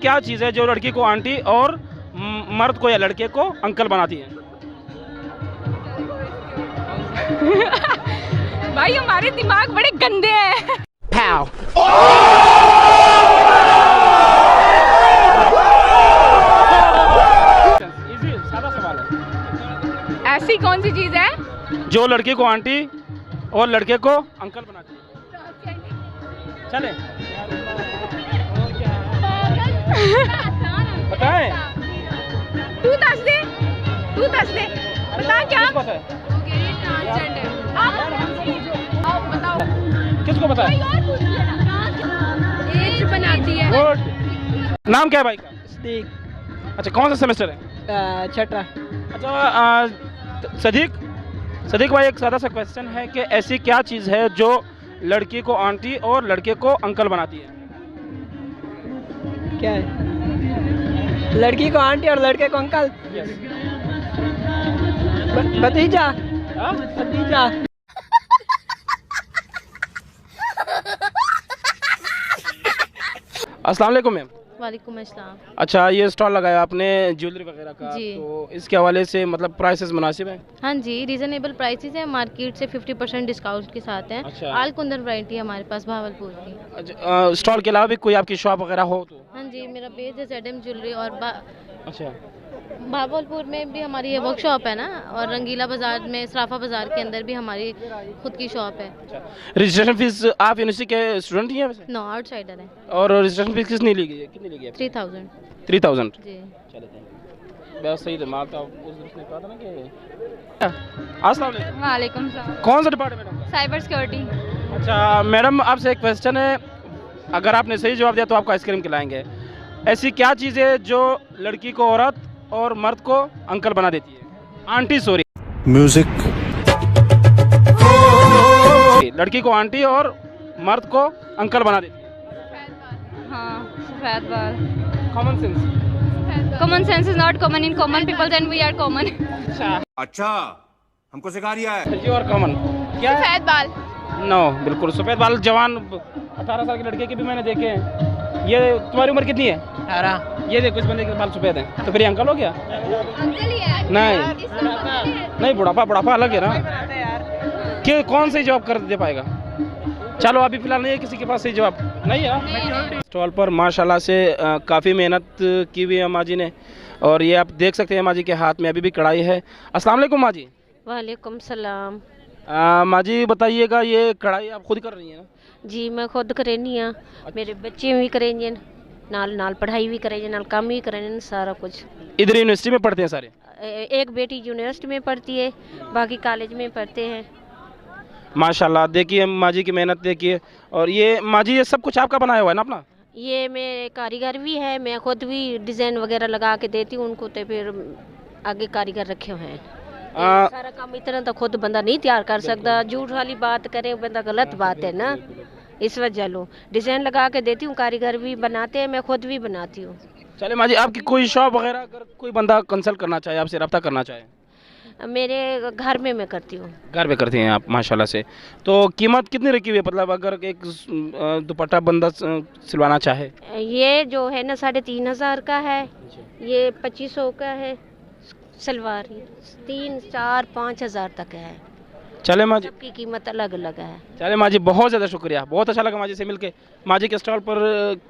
क्या चीज़ है जो लड़की को आंटी और मर्द को या लड़के को अंकल बनाती है? भाई हमारे दिमाग बड़े गंदे हैं। इजी सादा सवाल है। ऐसी कौन सी चीज है जो लड़की को आंटी और लड़के को अंकल बनाती है? चले बताएं। तू दस दे बता क्या किसको पता है? आप बताओ। किसको पता है? एज बनाती है। गुड। नाम क्या है भाई का? अच्छा, कौन सा सेमेस्टर है? छठा। अच्छा सदीक भाई, एक सादा सा क्वेश्चन है कि ऐसी क्या चीज़ है जो लड़की को आंटी और लड़के को अंकल बनाती है? क्या है? लड़की को आंटी और लड़के को अंकल। यस। भतीजा। हाँ? भतीजा। अस्सलाम वालेकुम मैम। वालेकुम अस्सलाम। अच्छा, ये स्टॉल लगाया आपने ज्वेलरी वगैरह का, जी। तो इसके हवाले से मतलब प्राइसेस मुनासिब हैं? हाँ जी, रीज़नेबल प्राइसेस हैं, मार्केट से 50% डिस्काउंट के साथ हैं। अच्छा। आल कुंदन वैरायटी है हमारे पास भावलपुर की। अच्छा, स्टॉल के अलावा भी कोई आपकी शॉप वगैरह हो तो? हाँ जी, मेरा पेज है ZM ज्वेलरी और अच्छा। भावलपुर में भी हमारी ये वर्कशॉप है ना, और रंगीला बाज़ार में सराफा बाज़ार के अंदर भी हमारी खुद की शॉप है। रजिस्ट्रेशन फीस, आप यूनिवर्सिटी के स्टूडेंट ही हैं वैसे? नो, आउटसाइडर है। और रजिस्ट्रेशन फीस कितनी ली गई है? 3000। 3000। जी। चले बस सही थे, माल था उस दिन उसने कहा था ना कि। अस्सलाम वालेकुम। वालेकुम सलाम। कौन सा डिपार्टमेंट है? Cyber security. अच्छा मैडम, आपसे एक क्वेश्चन है, अगर आपने सही जवाब दिया तो आपको आइसक्रीम खिलाएंगे। ऐसी क्या चीज़ है जो लड़की को औरत और मर्द को अंकल बना देती है? Aunty, sorry, music. लड़की को आंटी और मर्द को अंकल बना देती है। हाँ, सफेद बाल। Common sense. Common sense is not common in common people and we are common. अच्छा, हमको सिखा रिया है। You are common. क्या है? सफेद बाल। नो, बिल्कुल सफ़ेद बाल जवान 18 साल के लड़के के भी मैंने देखे हैं। ये तुम्हारी उम्र कितनी है? 18। ये देखो, इस बंदे के बाल सफ़ेद हैं, तो फिर ये अंकल हो गया? अंकल ही है। नहीं, बुढ़ापा अलग है ना। कि कौन सी जवाब कर दे पाएगा? चलो, अभी फिलहाल नहीं है किसी के पास सही जवाब, नहीं है ना। स्टॉल पर माशाल्लाह से काफ़ी मेहनत की हुई है माँ जी ने, और ये आप देख सकते हैं माँ जी के हाथ में अभी भी कढ़ाई है। अस्सलाम वालेकुम माँ जी। वालेकुम सलाम। माँ जी बताइएगा, ये कढ़ाई आप खुद कर रही हैं ना? जी, मैं खुद करेनी हाँ, मेरे बच्चे भी करेंगे, नाल पढ़ाई भी करेंगे, नाल काम भी करेंगे, सारा कुछ। इधर यूनिवर्सिटी में पढ़ते हैं सारे? एक बेटी यूनिवर्सिटी में पढ़ती है, बाकी कॉलेज में पढ़ते हैं। माशाल्लाह, देखिए माँ जी की मेहनत देखिए। और ये माँ जी, ये सब कुछ आपका बनाया हुआ है ना अपना? ये मेरे कारीगर भी है, मैं खुद भी डिज़ाइन वगैरह लगा के देती हूँ उनको, तो फिर आगे कारीगर रखे हुए हैं। सारा काम इतना तो खुद बंदा नहीं तैयार कर सकता, झूठ वाली बात करे बंदा, गलत बात है ना। इस वजह लो डिज़ाइन लगा के देती हूँ, कारीगर भी बनाते हैं, मैं खुद भी बनाती हूँ। चले माँ जी, आपकी कोई शॉप वगैरह अगर कोई बंदा कंसल्ट करना चाहे, आपसे रब्ता करना चाहे? मेरे घर में मैं करती हूँ। घर पे करती हैं आप, माशाल्लाह से। तो कीमत कितनी रखी हुई है, मतलब अगर एक दुपट्टा बंदा सिलवाना चाहे? ये जो है ना 3500 का है, ये 2500 का है सलवार, 3, 4, 5 हज़ार तक है। चले माँ जी, सबकी कीमत अलग अलग है। चले माँ जी, बहुत ज़्यादा शुक्रिया, बहुत अच्छा लगा माँ जी से मिलके। माँ जी के स्टॉल पर